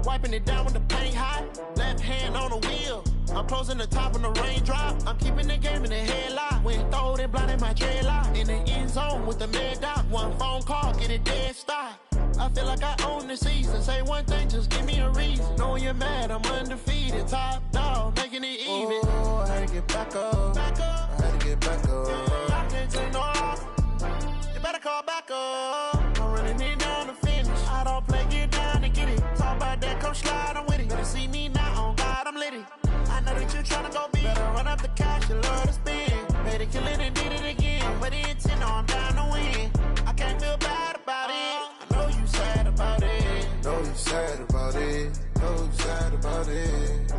Wiping it down with the paint hot. Left hand on the wheel. I'm closing the top on the raindrop. I'm keeping the game in the headlock. When throwed and blinded my dreadlock. In the end zone with the mad dot. One phone call, get it dead stop. I feel like I own the season. Say one thing, just give me a reason. Knowing you're mad, I'm undefeated. Top dog, making it even. Oh, I had to get back up. Back up. I had to get back up. I can't take no off. You better call back up. I'm running it down to finish. I don't play, get down to get it. Talk about that, come slide, I'm with it. Better see me now, on God, I'm litty. I know that you're trying to go big. Better run up the cash, you love to spend. Made it, kill it, and did it again. But the intent, I'm down to win. I can't feel bad about it. I know you sad about it. Know you sad about it. Know you sad about it.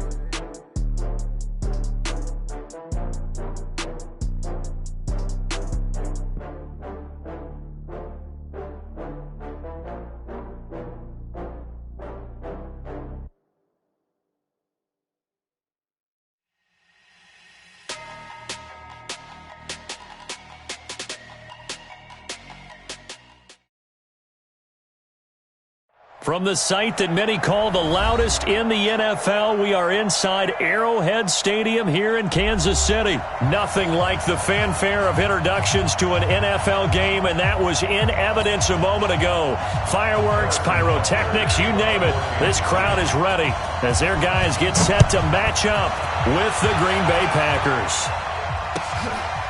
From the site that many call the loudest in the NFL, we are inside Arrowhead Stadium here in Kansas City. Nothing like the fanfare of introductions to an NFL game, and that was in evidence a moment ago. Fireworks, pyrotechnics, you name it. This crowd is ready as their guys get set to match up with the Green Bay Packers.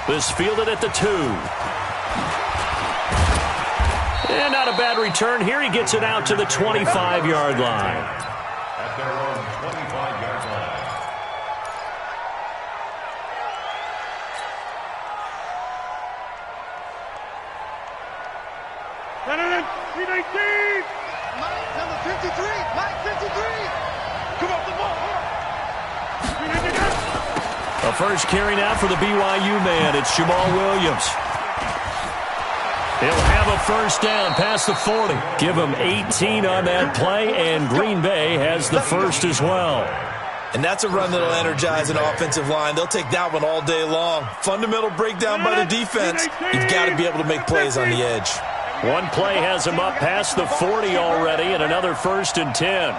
This fielded at the 2. And not a bad return here. He gets it out to the 25-yard line. At their own 25-yard line. Mike, number 53. Mike, 53. Come up the ball. A first carry now for the BYU man. It's Jamal Williams. He'll have a first down past the 40. Give him 18 on that play, and Green Bay has the first as well. And that's a run that'll energize an offensive line. They'll take that one all day long. Fundamental breakdown by the defense. You've got to be able to make plays on the edge. One play has him up past the 40 already, and another first and 10.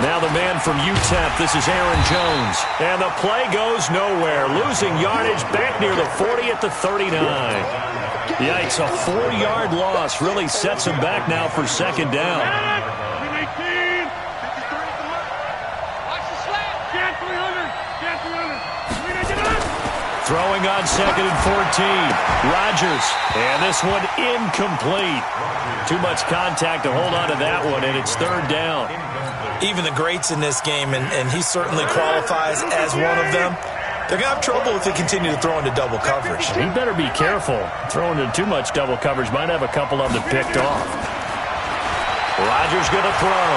Now the man from UTEP, this is Aaron Jones. And the play goes nowhere. Losing yardage back near the 40 at the 39. Yikes, a 4-yard loss really sets him back now for second down. Throwing on second and 14. Rodgers. And this one incomplete. Too much contact to hold on to that one, and it's third down. Even the greats in this game, and he certainly qualifies as one of them, they're going to have trouble if they continue to throw into double coverage. He better be careful. Throwing into too much double coverage might have a couple of them picked off. Rodgers going to throw.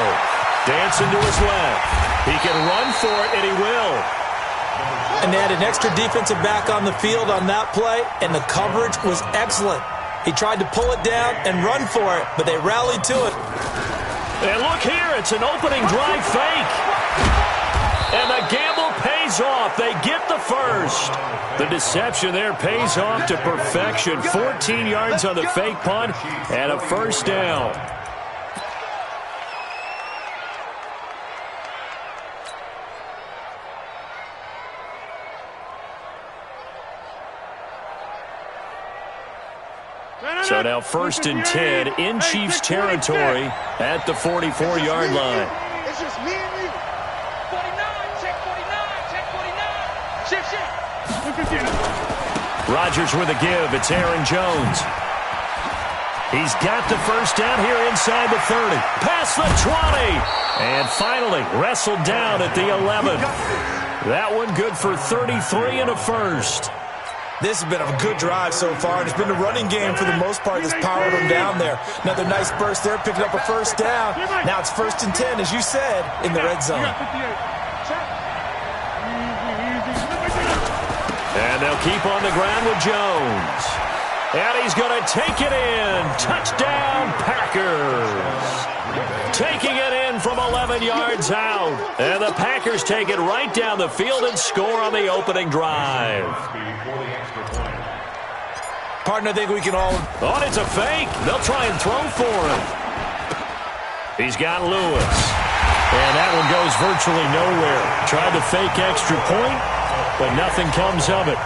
Dancing to his left. He can run for it, and he will. And they had an extra defensive back on the field on that play, and the coverage was excellent. He tried to pull it down and run for it, but they rallied to it. And look here, it's an opening drive fake. And the gamble pays off. They get the first. The deception there pays off to perfection. 14 yards on the fake punt and a first down. So now first and 10 in Chiefs territory at the 44-yard line. It's just me and you. 49, check 49, check 49. Shift. Rodgers with a give. It's Aaron Jones. He's got the first down here inside the 30. Past the 20. And finally wrestled down at the 11. That one good for 33 and a first. This has been a good drive so far, and it's been the running game for the most part that's powered them down there. Another nice burst there, picking up a first down. Now it's first and 10, as you said, in the red zone. And they'll keep on the ground with Jones. And he's going to take it in. Touchdown, Packers. Taking it in from 11 yards out. And the Packers take it right down the field and score on the opening drive. Partner, I think we can all... Oh, it's a fake. They'll try and throw for him. He's got Lewis. And that one goes virtually nowhere. Tried the fake extra point, but nothing comes of it.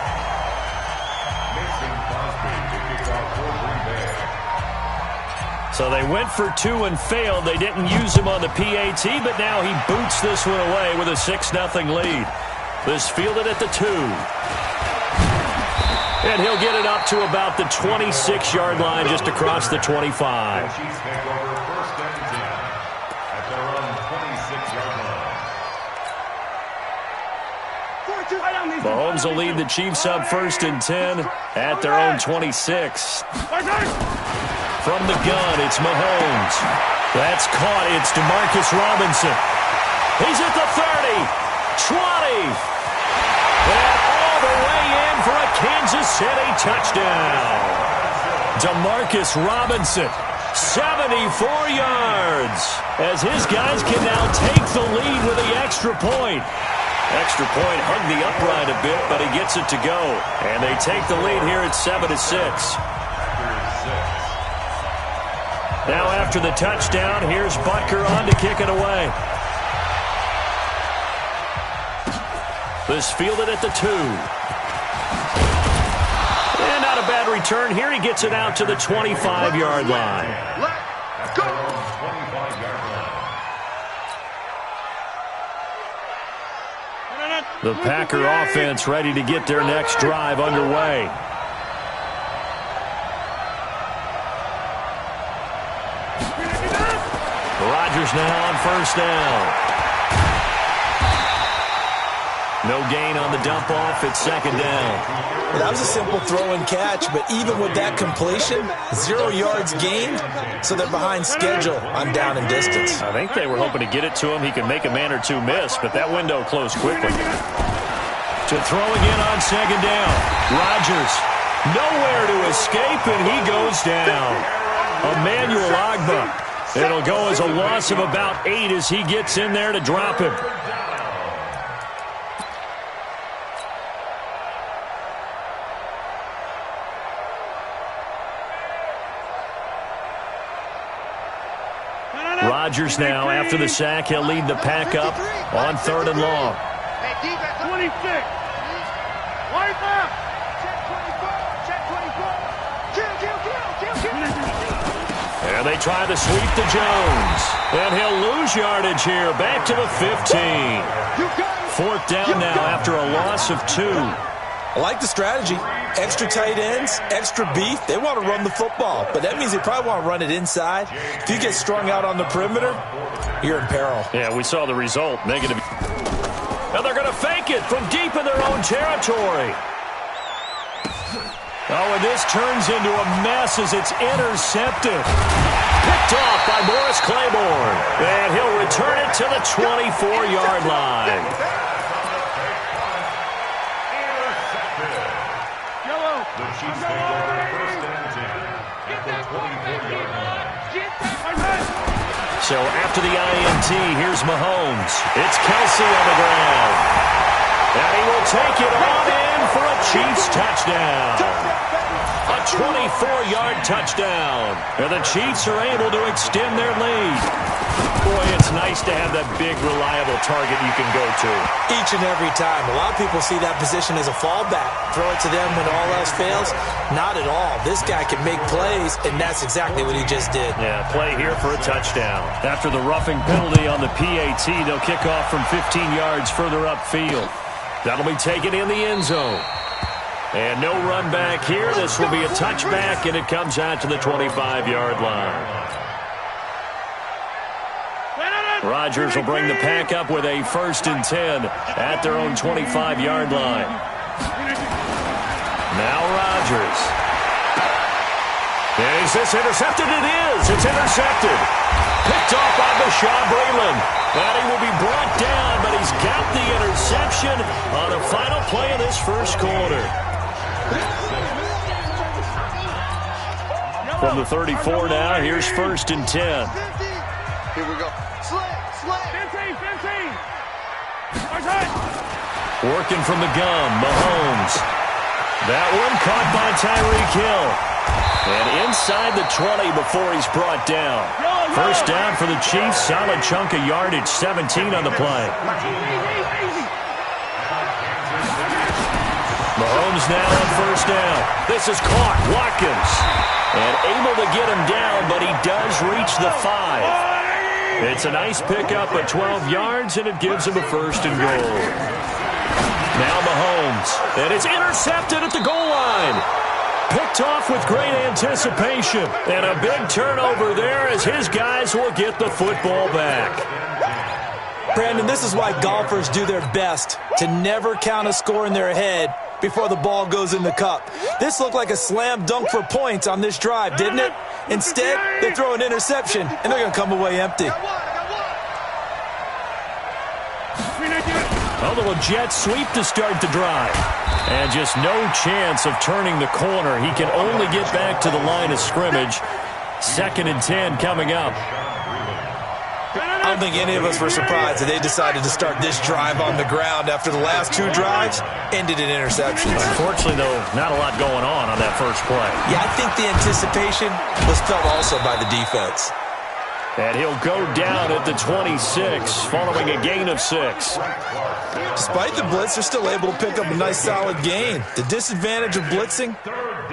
So they went for 2 and failed. They didn't use him on the PAT, but now he boots this one away with a 6-0 lead. This fielded at the 2. And he'll get it up to about the 26-yard line just across the 25. Mahomes will lead the Chiefs up 1st and 10 at their own 26. From the gun, it's Mahomes. That's caught. It's Demarcus Robinson. He's at the 30, 20, and all the way in for a Kansas City touchdown. Demarcus Robinson, 74 yards, as his guys can now take the lead with the extra point. Extra point hugged the upright a bit, but he gets it to go. And they take the lead here at 7-6. Now after the touchdown, here's Butker on to kick it away. This fielded at the 2. And not a bad return here. He gets it out to the 25-yard line. Let's go! The Packer offense ready to get their next drive underway. Rodgers now on 1st down. No gain on the dump off. It's 2nd down. Well, that was a simple throw and catch, but even with that completion, 0 yards gained, so they're behind schedule on down and distance. I think they were hoping to get it to him. He could make a man or two miss, but that window closed quickly. To throw again on 2nd down. Rodgers, nowhere to escape, and he goes down. Emmanuel Ogbah. It'll go as a loss of about 8 as he gets in there to drop him. Rodgers now, after the sack, he'll lead the pack up on 3rd and long. 26. Wipe up. Check 24. Kill. And they try to sweep to Jones. And he'll lose yardage here. Back to the 15. 4th down now after a loss of 2. I like the strategy. Extra tight ends, extra beef. They want to run the football, but that means they probably want to run it inside. If you get strung out on the perimeter, you're in peril. Yeah, we saw the result. Negative. And they're going to fake it from deep in their own territory. Oh, and this turns into a mess as it's intercepted. Picked off by Morris Claiborne. And he'll return it to the 24-yard line. The Chiefs take over 1st and 10 at the 24-yard line. So after the INT, here's Mahomes. It's Kelsey on the ground. And he will take it on in for a Chiefs touchdown. A 24-yard touchdown. And the Chiefs are able to extend their lead. Boy, it's nice to have that big, reliable target you can go to. Each and every time. A lot of people see that position as a fallback. Throw it to them when all else fails. Not at all. This guy can make plays, and that's exactly what he just did. Yeah, play here for a touchdown. After the roughing penalty on the PAT, they'll kick off from 15 yards further upfield. That'll be taken in the end zone. And no run back here. This will be a touchback, and it comes out to the 25-yard line. Rodgers will bring the pack up with a 1st and 10 at their own 25-yard line. Now Rodgers. Is this intercepted? It is. It's intercepted. Picked off by Bashaud Breeland. And he will be brought down, but he's got the interception on the final play of this first quarter. From the 34 now, here's 1st and 10. Here we go. Working from the gun, Mahomes. That one caught by Tyreek Hill. And inside the 20 before he's brought down. First down for the Chiefs. Solid chunk of yardage. 17 on the play. Mahomes now on first down. This is caught. Watkins. And able to get him down, but he does reach the 5. It's a nice pickup at 12 yards, and it gives him a first and goal. Now Mahomes. And it's intercepted at the goal line. Picked off with great anticipation. And a big turnover there as his guys will get the football back. Brandon, this is why golfers do their best to never count a score in their head before the ball goes in the cup. This looked like a slam dunk for points on this drive, didn't it? Instead, they throw an interception, and they're going to come away empty. A little jet sweep to start the drive. And just no chance of turning the corner. He can only get back to the line of scrimmage. 2nd and 10 coming up. I don't think any of us were surprised that they decided to start this drive on the ground after the last 2 drives ended in interceptions. Unfortunately, though, not a lot going on that first play. Yeah, I think the anticipation was felt also by the defense. And he'll go down at the 26 following a gain of 6. Despite the blitz, they're still able to pick up a nice solid gain. The disadvantage of blitzing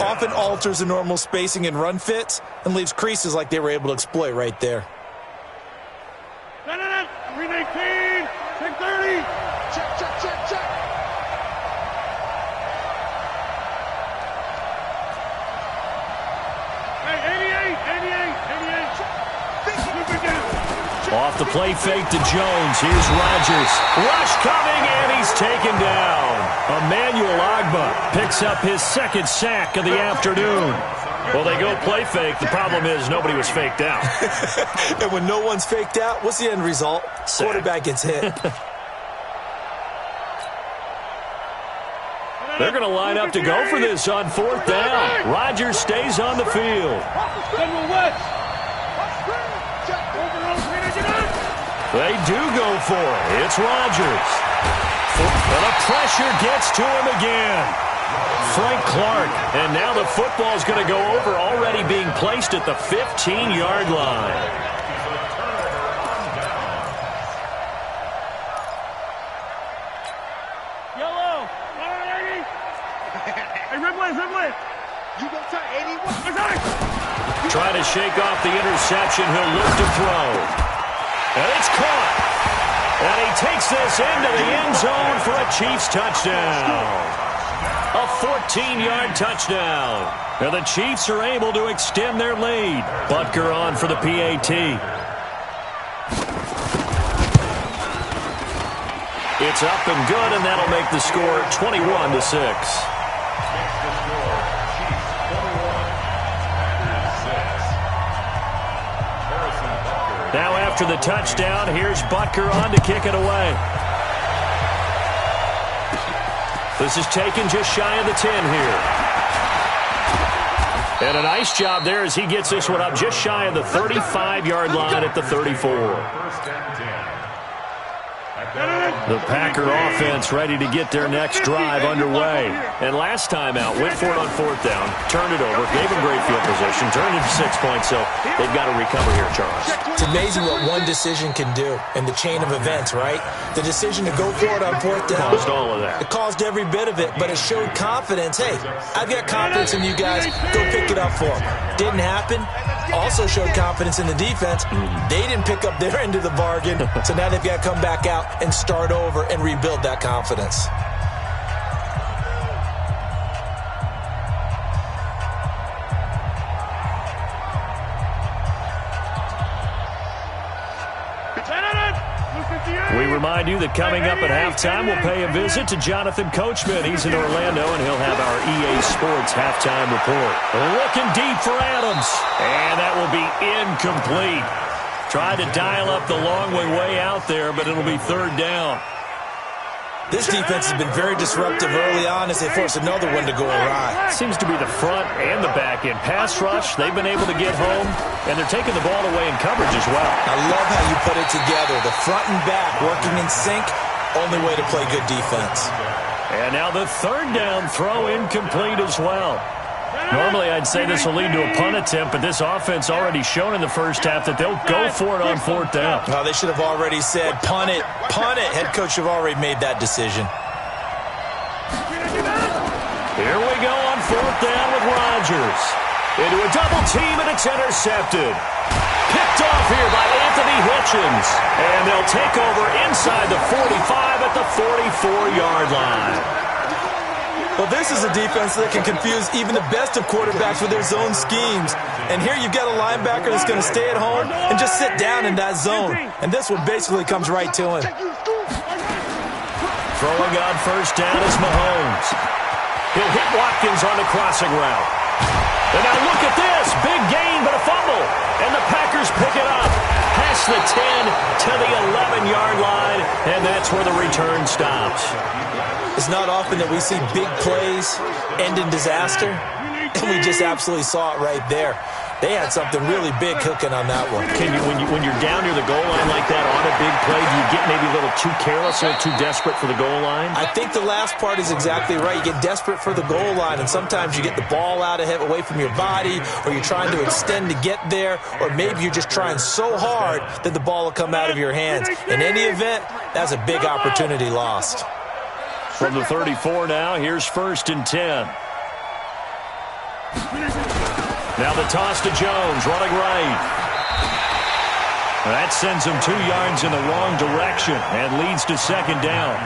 often alters the normal spacing and run fits and leaves creases like they were able to exploit right there. 319, 1030. Check. Hey, 88. Off the play fake to Jones. Here's Rodgers. Rush coming, and he's taken down. Emmanuel Ogbah picks up his 2nd sack of the afternoon. Well, they go play fake. The problem is nobody was faked out. And when no one's faked out, what's the end result? Sack. Quarterback gets hit. They're going to line up to go for this on 4th down. Rodgers stays on the field. They do go for it. It's Rodgers. And the pressure gets to him again. Frank Clark. And now the football's going to go over, already being placed at the 15-yard line. Yellow. Hey, Ridley. You go to 81. Trying to shake off the interception. He'll look to throw. And it's caught. And he takes this into the end zone for a Chiefs touchdown. A 14-yard touchdown. And the Chiefs are able to extend their lead. Butker on for the PAT. It's up and good, and that'll make the score 21-6. Now after the touchdown, here's Butker on to kick it away. This is taken just shy of the 10 here. And a nice job there as he gets this one up just shy of the 35-yard line at the 34. The Packer offense ready to get their next drive underway. And last time out, went for it on 4th down, turned it over, gave them great field position, turned it to 6 points, so they've got to recover here, Charles. It's amazing what one decision can do in the chain of events, right? The decision to go for it on 4th down. Caused all of that. It caused every bit of it, but it showed confidence. Hey, I've got confidence in you guys. Go pick it up for them. Didn't happen. Also showed confidence in the defense. They didn't pick up their end of the bargain, so now they've got to come back out and start over and rebuild that confidence. We remind you that coming up at halftime, we'll pay a visit to Jonathan Coachman. He's in Orlando, and he'll have our EA Sports halftime report. Looking deep for Adams, and that will be incomplete. Tried to dial up the long way out there, but it'll be 3rd down. This defense has been very disruptive early on as they force another one to go awry. Seems to be the front and the back end. Pass rush, they've been able to get home, and they're taking the ball away in coverage as well. I love how you put it together. The front and back working in sync, only way to play good defense. And now the 3rd down throw incomplete as well. Normally, I'd say this will lead to a punt attempt, but this offense already shown in the first half that they'll go for it on fourth down. Well, they should have already said, punt it, punt it. Head coach should have already made that decision. Here we go on fourth down with Rodgers. Into a double team, and it's intercepted. Picked off here by Anthony Hitchens. And they'll take over inside the 45 at the 44-yard line. Well, this is a defense that can confuse even the best of quarterbacks with their zone schemes. And here you've got a linebacker that's going to stay at home and just sit down in that zone. And this one basically comes right to him. Throwing on first down is Mahomes. He'll hit Watkins on the crossing route. And now look at this. Big gain, but a fumble. And the Packers pick it up. Past the 10 to the 11-yard line. And that's where the return stops. It's not often that we see big plays end in disaster, and we just absolutely saw it right there. They had something really big cooking on that one. When you're down near the goal line like that on a big play, do you get maybe a little too careless, a little too desperate for the goal line? I think the last part is exactly right. You get desperate for the goal line, and sometimes you get the ball out ahead, away from your body, or you're trying to extend to get there, or maybe you're just trying so hard that the ball will come out of your hands. In any event, that's a big opportunity lost. From the 34 now, here's 1st and 10. Now the toss to Jones, running right. That sends him 2 yards in the wrong direction and leads to 2nd down.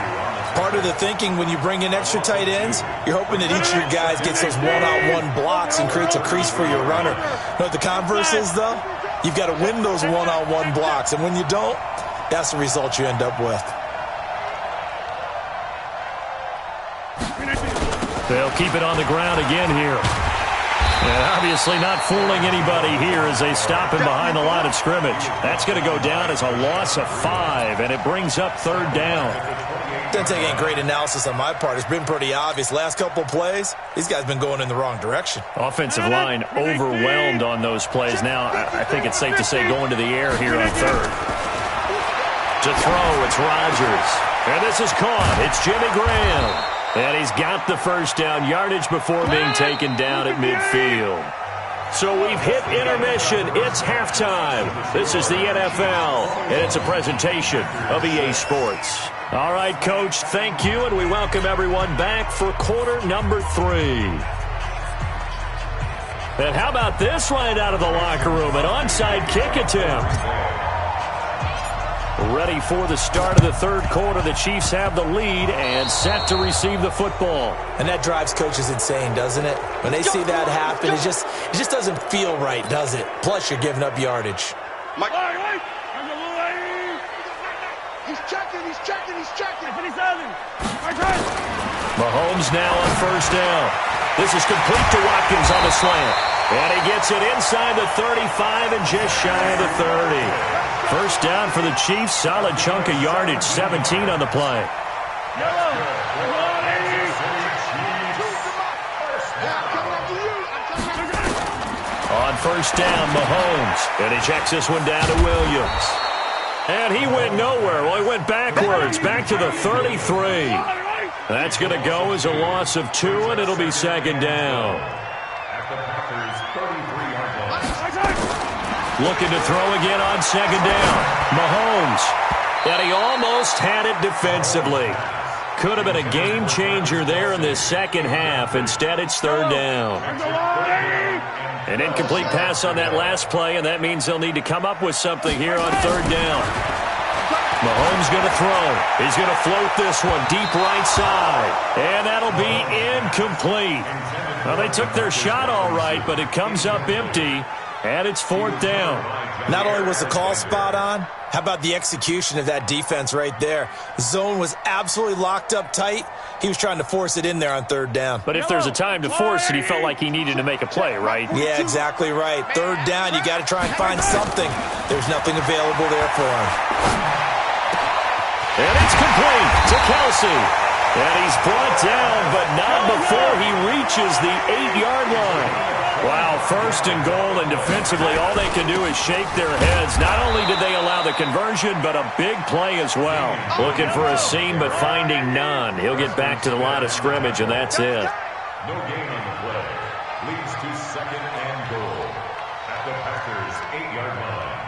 Part of the thinking when you bring in extra tight ends, you're hoping that each of your guys gets those one-on-one blocks and creates a crease for your runner. You know what the converse is, though? You've got to win those one-on-one blocks, and when you don't, that's the result you end up with. They'll keep it on the ground again here. And obviously not fooling anybody here as they stop him behind the line of scrimmage. That's going to go down as a loss of 5, and it brings up 3rd down. Doesn't take any great analysis on my part. It's been pretty obvious. Last couple of plays, these guys have been going in the wrong direction. Offensive line overwhelmed on those plays. Now, I think it's safe to say going to the air here on 3rd. To throw, it's Rodgers. And this is caught. It's Jimmy Graham. And he's got the first down yardage before being taken down at midfield. So we've hit intermission. It's halftime. This is the NFL, and it's a presentation of EA Sports. All right, Coach, thank you, and we welcome everyone back for quarter number 3. And how about this right out of the locker room? An onside kick attempt. Ready for the start of the 3rd quarter. The Chiefs have the lead and set to receive the football. And that drives coaches insane, doesn't it? When they see that happen, it just doesn't feel right, does it? Plus, you're giving up yardage. He's checking. Mahomes now on first down. This is complete to Watkins on the slant. And he gets it inside the 35 and just shy of the 30. First down for the Chiefs. Solid chunk of yardage. 17 on the play. On first down, Mahomes. And he checks this one down to Williams. And he went nowhere. Well, he went backwards. Back to the 33. That's going to go as a loss of 2, and it'll be 2nd down. Looking to throw again on 2nd down. Mahomes. And he almost had it defensively. Could have been a game changer there in this second half. Instead, it's 3rd down. An incomplete pass on that last play, and that means they'll need to come up with something here on 3rd down. Mahomes going to throw. He's going to float this one deep right side. And that'll be incomplete. Well, they took their shot all right, but it comes up empty. And it's 4th down. Not only was the call spot on, how about the execution of that defense right there? The zone was absolutely locked up tight. He was trying to force it in there on 3rd down. But if there's a time to force it, he felt like he needed to make a play, right? Yeah, exactly right. 3rd down, you got to try and find something. There's nothing available there for him. And it's complete to Kelsey. And he's brought down, but not before he reaches the 8-yard line. Wow, 1st and goal, and defensively all they can do is shake their heads. Not only did they allow the conversion, but a big play as well. Looking for a seam, but finding none. He'll get back to the line of scrimmage, and that's it. No gain on the play. leads to 2nd and goal at the Packers' 8-yard line.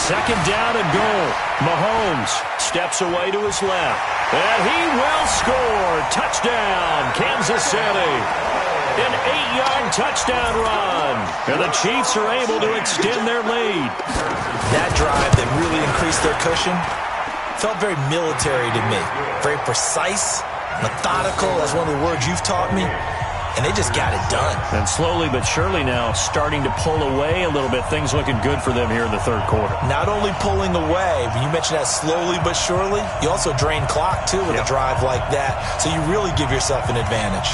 2nd down and goal. Mahomes steps away to his left. And he will score. Touchdown, Kansas City. An 8-yard touchdown run. And the Chiefs are able to extend their lead. That drive that really increased their cushion felt very military to me. Very precise, methodical. That's one of the words you've taught me. And they just got it done. And slowly but surely now starting to pull away a little bit. Things looking good for them here in the 3rd quarter. Not only pulling away, but you mentioned that slowly but surely. You also drain clock, too, with a drive like that. So you really give yourself an advantage.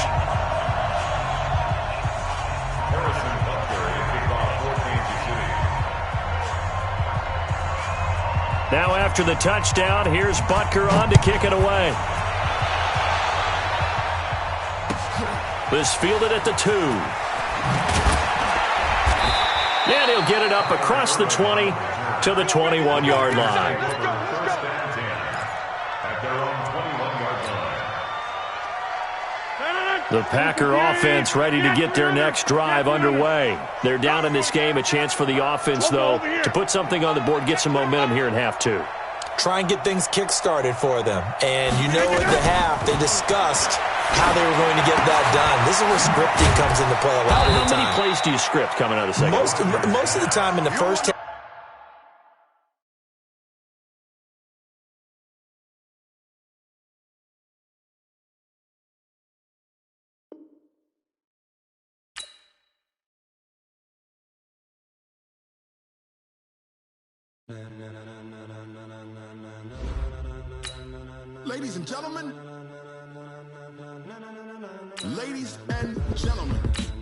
Now after the touchdown, here's Butker on to kick it away. This fielded at the 2. And he'll get it up across the 20 to the 21-yard line. The Packer offense ready to get their next drive underway. They're down in this game. A chance for the offense, though, to put something on the board, get some momentum here in half 2. Try and get things kick-started for them. And you know at the half they discussed how they were going to get that done. This is where scripting comes into play a lot of the time. How many plays do you script coming out of the second? Most of the time in the first half. Ladies and gentlemen,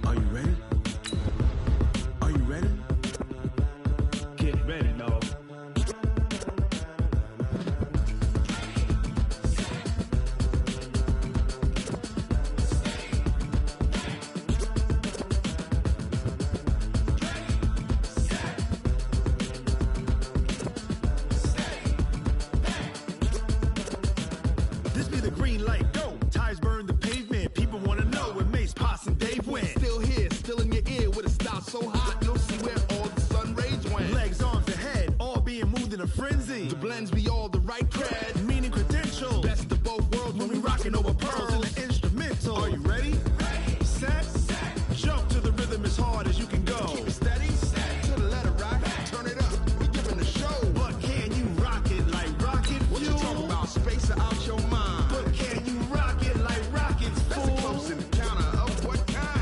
are you ready? Are you ready? Get ready, dog. This be the green light, go. Tires burn the pavement. People want to know where Mace, Poss, and Dave went. Still here, still in your ear with a style so hot, you'll see where all the sun rays went. Legs, arms, and head, all being moved in a frenzy. The blends be all the right cred, meaning credentials. Best of both worlds when we rocking over pearls in the instrumental. Are you ready? Ready. Set. Jump to the rhythm as hard as you can go. Keep it steady. To the letter right. Turn it up. We giving the show. But can you rock it like rocket fuel? What you talking about? Space out your mind. But can you rock it like rockets, fool? That's a close encounter of what kind?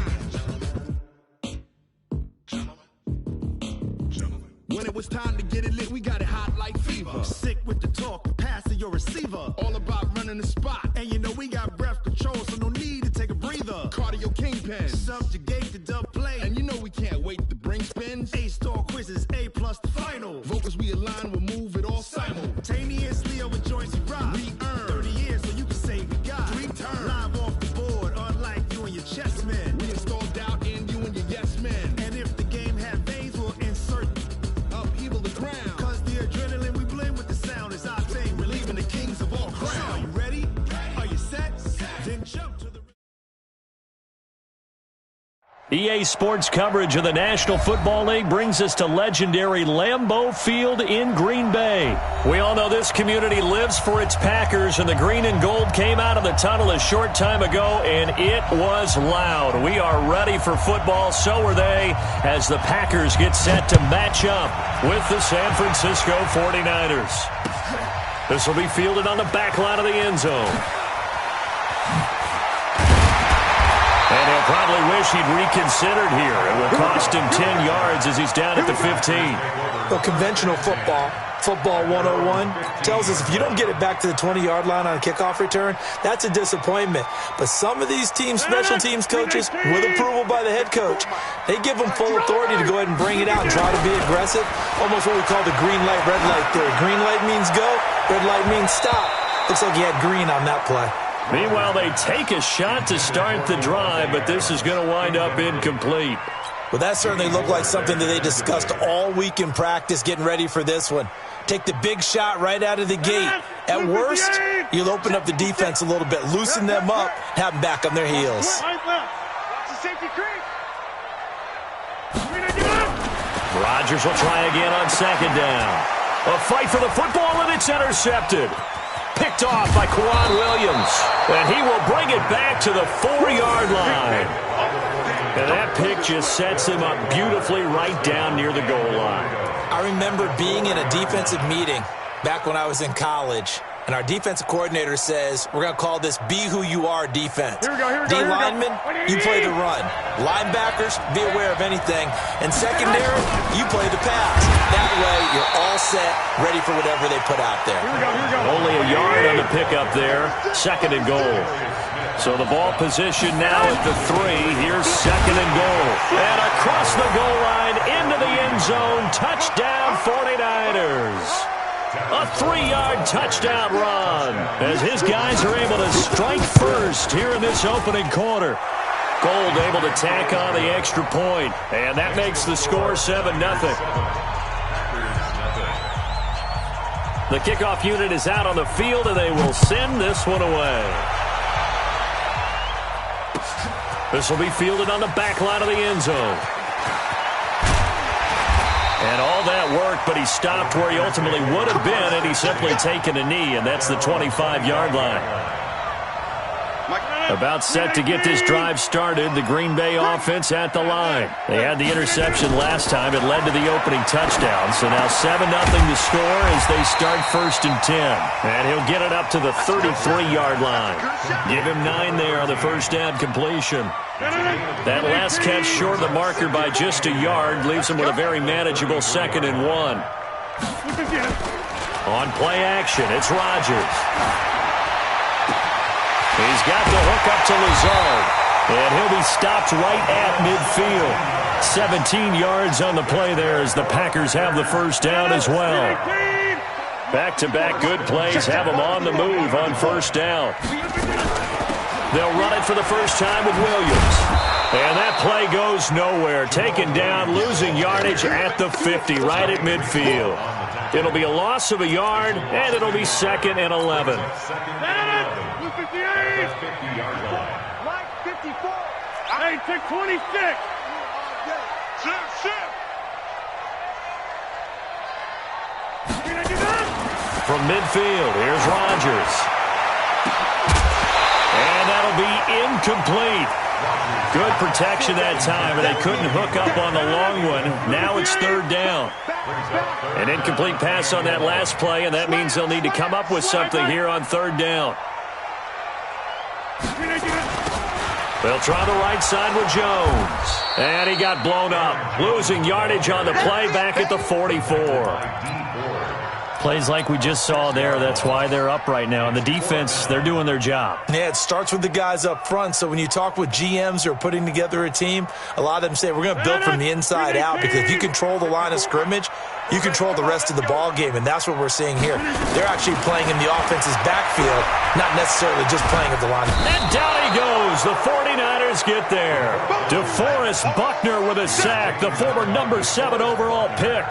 When it was time to get it lit, we got it hot like fever. Sick with the talk, pass to your receiver. All about running the spot. And you know we got breath control, so no need to take a breather. Cardio kingpin, subjugate the dub play. And you know we can't wait to bring spins. A-star quizzes, A+ the final. Vocals we align, we'll move it all simultaneously over joints we rock. We earn 30 years so you can say we got 3 turns. Live off the board, unlike you and your chess men. We install doubt in you and your yes men. And if the game had veins, we'll insert upheaval the ground. Cause the adrenaline we blend with the sound is our thing. Relieving the kings of all crowns. Are you ready? Are you set? Then jump to the... EA Sports coverage of the National Football League brings us to legendary Lambeau Field in Green Bay. We all know this community lives for its Packers, and the green and gold came out of the tunnel a short time ago, and it was loud. We are ready for football, so are they, as the Packers get set to match up with the San Francisco 49ers. This will be fielded on the back line of the end zone. And he'll probably wish he'd reconsidered here. It will cost him 10 yards as he's down at the 15. Well, conventional football 101, tells us if you don't get it back to the 20-yard line on a kickoff return, that's a disappointment. But some of these teams, special teams coaches, with approval by the head coach, they give them full authority to go ahead and bring it out and try to be aggressive. Almost what we call the green light, red light theory. Green light means go, red light means stop. Looks like he had green on that play. Meanwhile, they take a shot to start the drive, but this is going to wind up incomplete. Well, that certainly looked like something that they discussed all week in practice, getting ready for this one. Take the big shot right out of the gate. At worst, you'll open up the defense a little bit, loosen them up, have them back on their heels. Rodgers will try again on second down. A fight for the football, and it's intercepted. Picked off by Quan Williams. And he will bring it back to the 4-yard line. And that pick just sets him up beautifully right down near the goal line. I remember being in a defensive meeting back when I was in college, and our defensive coordinator says, we're going to call this Be Who You Are defense. D-linemen, you play the run. Linebackers, be aware of anything. And secondary, you play the pass. That way, you're all set, ready for whatever they put out there. Only a yard on the pickup there. Second and goal. So the ball position now at the 3. Here's second and goal. And across the goal line, into the end zone. Touchdown, 49ers. A 3-yard touchdown run as his guys are able to strike first here in this opening quarter. Gold able to tack on the extra point, and that makes the score 7-0. The kickoff unit is out on the field, and they will send this one away. This will be fielded on the back line of the end zone. And all that work, but he stopped where he ultimately would have been, and he's simply taken a knee, and that's the 25-yard line. About set to get this drive started, the Green Bay offense at the line. They had the interception last time. It led to the opening touchdown. So now 7-0 to score as they start 1st and 10. And he'll get it up to the 33-yard line. Give him 9 there on the first down completion. That last catch short of the marker by just a yard leaves him with a very manageable 2nd and 1. On play action, it's Rodgers. He's got the hook up to Lazard, and he'll be stopped right at midfield. 17 yards on the play there as the Packers have the first down as well. Back-to-back good plays have them on the move on first down. They'll run it for the first time with Williams. And that play goes nowhere. Taken down, losing yardage at the 50, right at midfield. It'll be a loss of a yard, and it'll be 2nd and 11. Hey, take 26. From midfield, here's Rodgers. And that'll be incomplete. Good protection that time, and they couldn't hook up on the long one. Now it's 3rd down. An incomplete pass on that last play, and that means they'll need to come up with something here on 3rd down. They'll try the right side with Jones. And he got blown up. Losing yardage on the play back at the 44. Plays like we just saw there, that's why they're up right now. And the defense, they're doing their job. Yeah, it starts with the guys up front. So when you talk with GMs who are putting together a team, a lot of them say we're going to build from the inside out, because if you control the line of scrimmage, you control the rest of the ball game, and that's what we're seeing here. They're actually playing in the offense's backfield, not necessarily just playing at the line. And down he goes. The 49ers get there. DeForest Buckner with a sack, the former number 7 overall pick.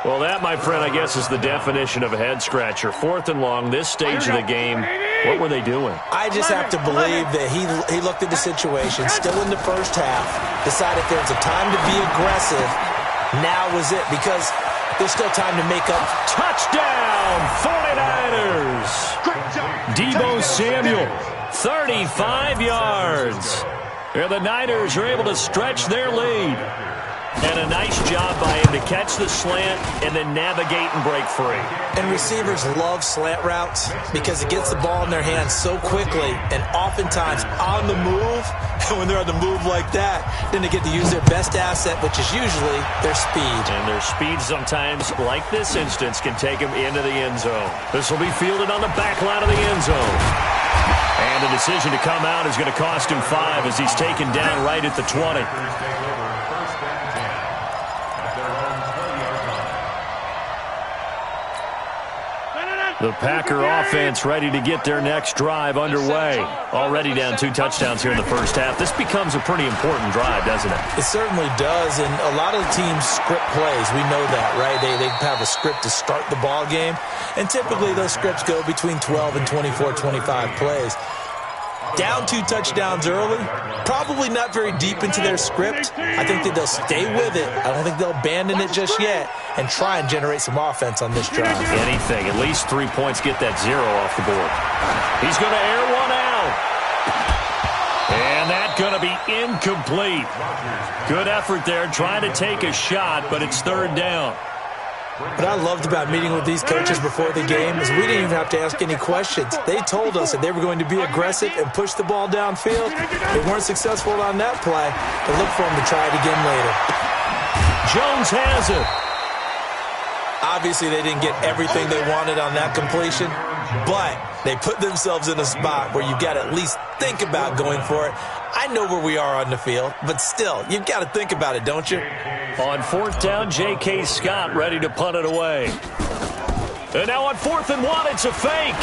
Well, that, my friend, I guess is the definition of a head-scratcher. 4th and long, this stage of the game. What were they doing? I just have to believe that he looked at the situation, still in the first half, decided there's a time to be aggressive. Now was it, because there's still time to make up. Touchdown, 49ers! Deebo Samuel, 35 yards. And the Niners are able to stretch their lead. And a nice job by him to catch the slant and then navigate and break free. And receivers love slant routes because it gets the ball in their hands so quickly and oftentimes on the move. And when they're on the move like that, then they get to use their best asset, which is usually their speed. And their speed sometimes, like this instance, can take them into the end zone. This will be fielded on the back line of the end zone. And the decision to come out is going to cost him 5 as he's taken down right at the 20. The Packer offense ready to get their next drive underway. Already down 2 touchdowns here in the first half. This becomes a pretty important drive, doesn't it? It certainly does, and a lot of teams script plays. We know that, right? They have a script to start the ball game, and typically those scripts go between 12 and 24, 25 plays. Down 2 touchdowns early, probably not very deep into their script. I think that they'll stay with it. I don't think they'll abandon it just yet and try and generate some offense on this drive. Anything. At least 3 points, get that 0 off the board. He's going to air one out. And that's going to be incomplete. Good effort there, trying to take a shot, but it's 3rd down. What I loved about meeting with these coaches before the game is we didn't even have to ask any questions. They told us that they were going to be aggressive and push the ball downfield. They weren't successful on that play, but look for them to try it again later. Jones has it. Obviously, they didn't get everything they wanted on that completion, but they put themselves in a spot where you've got to at least think about going for it. I know where we are on the field, but still, you've got to think about it, don't you? On 4th down, J.K. Scott ready to punt it away. And now on 4th and 1, it's a fake.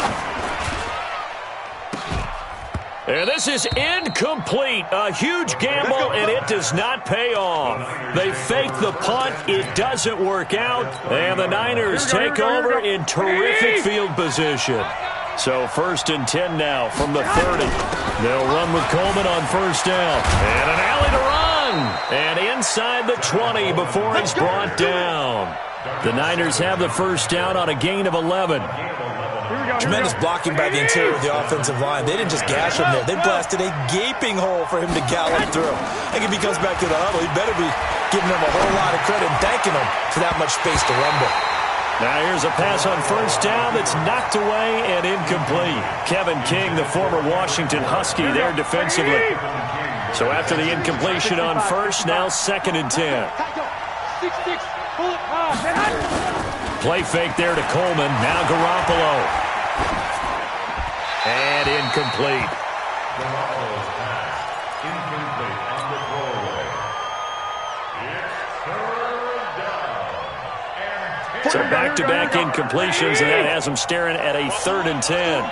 And this is incomplete. A huge gamble, and it does not pay off. They fake the punt. It doesn't work out. And the Niners take over in terrific field position. So 1st and 10 now from the 30. They'll run with Coleman on 1st down. And an alley to run. And inside the 20 before he's brought down. The Niners have the 1st down on a gain of 11. Tremendous blocking by the interior of the offensive line. They didn't just gash him there. They blasted a gaping hole for him to gallop through. I think if he comes back to the huddle, he better be giving them a whole lot of credit and thanking them for that much space to rumble. Now here's a pass on 1st down that's knocked away and incomplete. Kevin King, the former Washington Husky, there defensively. So after the incompletion on 1st, now 2nd and 10. Play fake there to Coleman. Now Garoppolo. And incomplete. Garoppolo's pass. Incomplete on the throwaway. It's 3rd down. So back-to-back incompletions, and that has them staring at a 3rd and 10.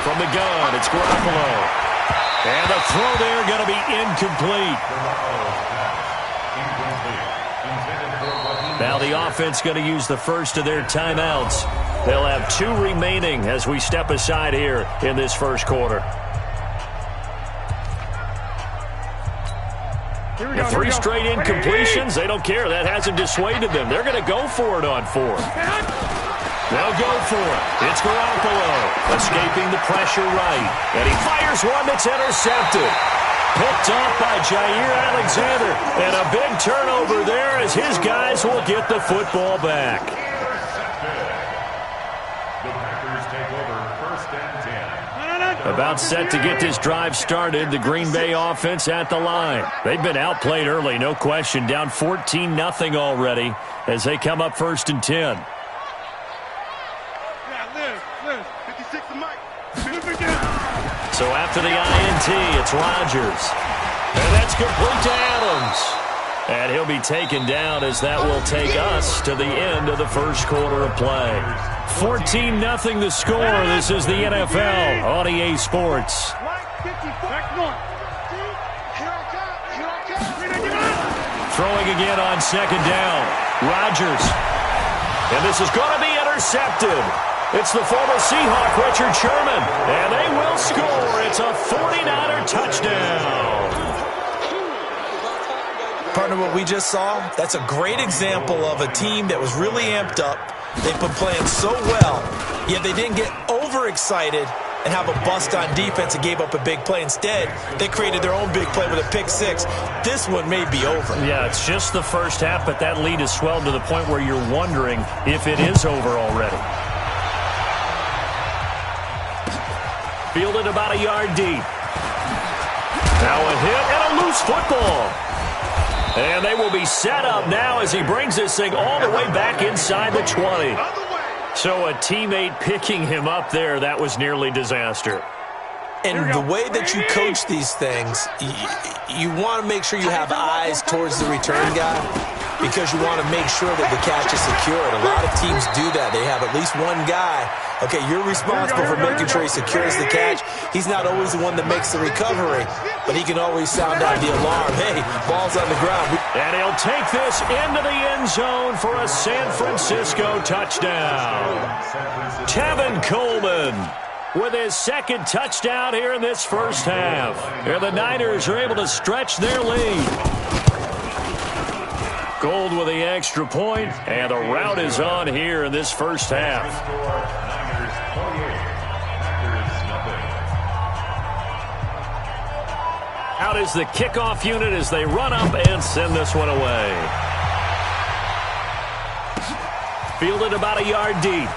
From the gun, it's Garoppolo. And the throw there going to be incomplete. Now the offense going to use the first of their timeouts. They'll have 2 remaining as we step aside here in this 1st quarter. The 3 straight incompletions, they don't care. That hasn't dissuaded them. They're going to go for it on 4th. They'll go for it. It's Garoppolo escaping the pressure right. And he fires one that's intercepted. Picked off by Jair Alexander. And a big turnover there as his guys will get the football back. The Packers take over 1st and 10. About set to get this drive started. The Green Bay offense at the line. They've been outplayed early, no question. Down 14-0 already as they come up 1st and 10. So after the INT, it's Rodgers. And that's complete to Adams. And he'll be taken down as that will take us to the end of the 1st quarter of play. 14-0 the score. This is the NFL on EA Sports. Throwing again on 2nd down. Rodgers. And this is going to be intercepted. It's the former Seahawk, Richard Sherman. And they will score. It's a 49er touchdown. Partner, what we just saw, that's a great example of a team that was really amped up. They've been playing so well, yet they didn't get overexcited and have a bust on defense and gave up a big play. Instead, they created their own big play with a pick 6. This one may be over. Yeah, it's just the first half, but that lead has swelled to the point where you're wondering if it is over already. Fielded about a yard deep. Now a hit and a loose football. And they will be set up now as he brings this thing all the way back inside the 20. So a teammate picking him up there, that was nearly disaster. And the way that you coach these things, you want to make sure you have eyes towards the return guy. because you want to make sure that the catch is secured. A lot of teams do that. They have at least one guy. Okay, you're responsible for making sure he secures the catch. He's not always the one that makes the recovery, but he can always sound out the alarm. Hey, ball's on the ground. And he'll take this into the end zone for a San Francisco touchdown. Tevin Coleman with his second touchdown here in this first half. Here the Niners are able to stretch their lead. Gold with the extra point, and the rout is on here in this first half. Out is the kickoff unit as they run up and send this one away. Fielded about a yard deep.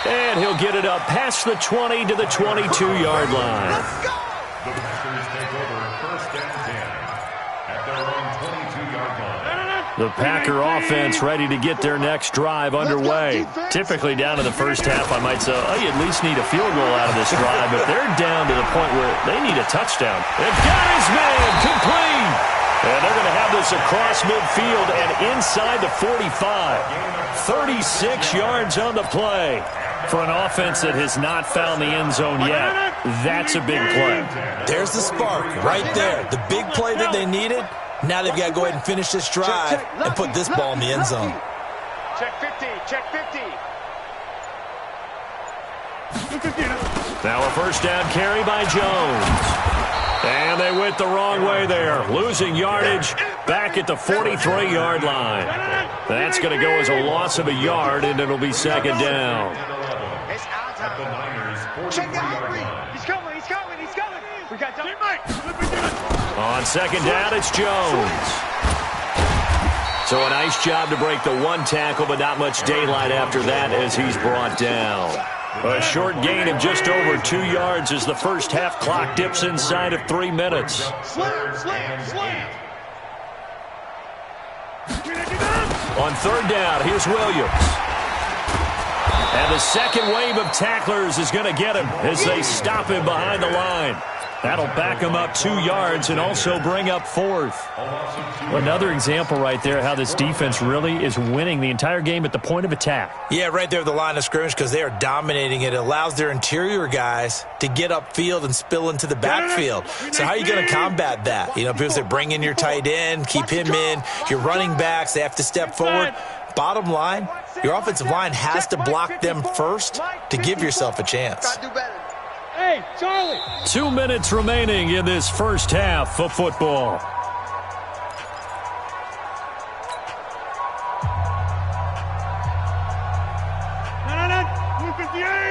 And he'll get it up past the 20 to the 22-yard line. The Packers take over first and 10 at their own 22-yard line. The Packer offense ready to get their next drive underway. Typically down to the first half, I might say, oh, you at least need a field goal out of this drive, but they're down to the point where they need a touchdown. They've got his man complete. And they're going to have this across midfield and inside the 45. 36 yards on the play. For an offense that has not found the end zone yet, that's a big play. There's the spark right there. The big play that they needed. Now they've got to go ahead and finish this drive and put this ball in the end zone. Check 50, check 50. Now a first down carry by Jones. And they went the wrong way there, losing yardage back at the 43-yard line. That's going to go as a loss of a yard, and it'll be second down. At the Niners' 43-yard line. He's coming, he's coming, he's coming. We got time. On second down, it's Jones. So a nice job to break the one tackle, but not much daylight after that as he's brought down. A short gain of just over 2 yards as the first half clock dips inside of 3 minutes. On third down, here's Williams. And the second wave of tacklers is going to get him as they stop him behind the line. That'll back him up 2 yards and also bring up fourth. Another example right there how this defense really is winning the entire game at the point of attack. Yeah, right there at the line of scrimmage because they are dominating it. It allows their interior guys to get upfield and spill into the backfield. So how are you going to combat that? You know, because they bring in your tight end, keep him in. Your running backs, they have to step forward. Bottom line, your offensive line has to block them first to give yourself a chance. Hey, Charlie. 2 minutes remaining in this first half of football.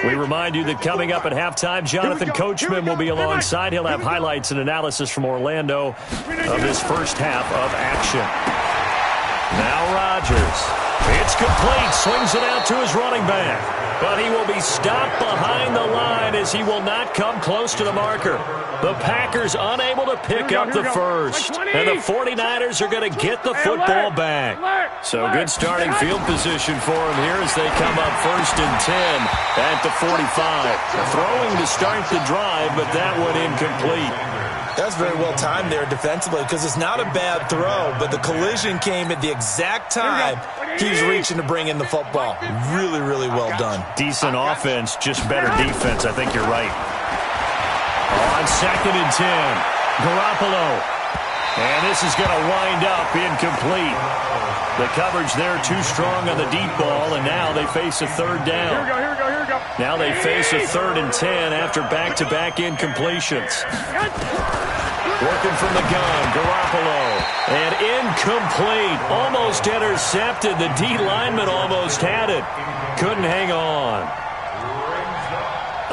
We remind you that coming up at halftime, Jonathan Coachman will be alongside. He'll have highlights and analysis from Orlando of this first half of action. Now Rodgers. It's complete. Swings it out to his running back. But he will be stopped behind the line as he will not come close to the marker. The Packers unable to pick up the first. And the 49ers are going to get the football back. So good starting field position for him here as they come up first and 10 at the 45. Throwing to start the drive, but that one incomplete. That's very well timed there defensively because it's not a bad throw, but the collision came at the exact time he's reaching to bring in the football. Really, really well done. Decent offense, just better defense. I think you're right. On second and 10, Garoppolo. And this is going to wind up incomplete. The coverage there too strong on the deep ball, and now they face a third down. Here we go. Now they face a 3rd and 10 after back-to-back incompletions. Working from the gun, Garoppolo. And incomplete. Almost intercepted. The D lineman almost had it. Couldn't hang on.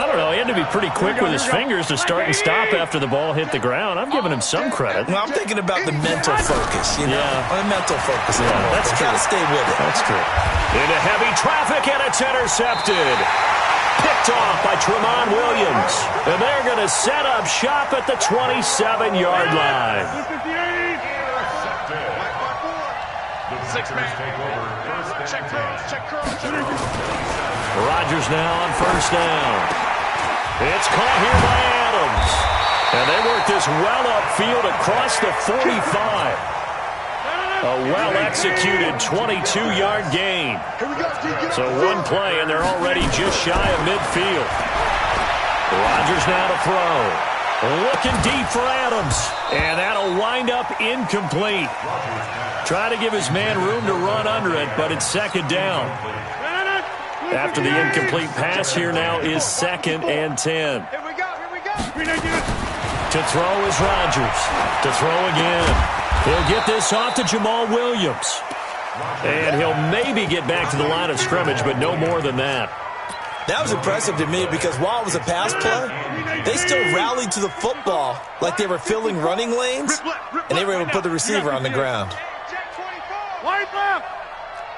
I don't know. He had to be pretty quick with his fingers to start and stop after the ball hit the ground. I'm giving him some credit. Well, I'm thinking about the mental focus, you know? Yeah. The mental focus. Yeah, that's true. Got to stay with it. That's true. Into heavy traffic, and it's intercepted. Picked off by Tramon Williams. And they're going to set up shop at the 27-yard line. Rodgers now on first down. It's caught here by Adams. And they work this well upfield across the 45. A well-executed 22-yard gain. So one play, and they're already just shy of midfield. Rodgers now to throw. Looking deep for Adams. And that'll wind up incomplete. Trying to give his man room to run under it, but it's second down. After the incomplete pass, here now is 2nd and 10. Here we go. To throw is Rodgers. To throw again. He'll get this off to Jamal Williams. And he'll maybe get back to the line of scrimmage, but no more than that. That was impressive to me because while it was a pass play, they still rallied to the football like they were filling running lanes, and they were able to put the receiver on the ground. Wide left.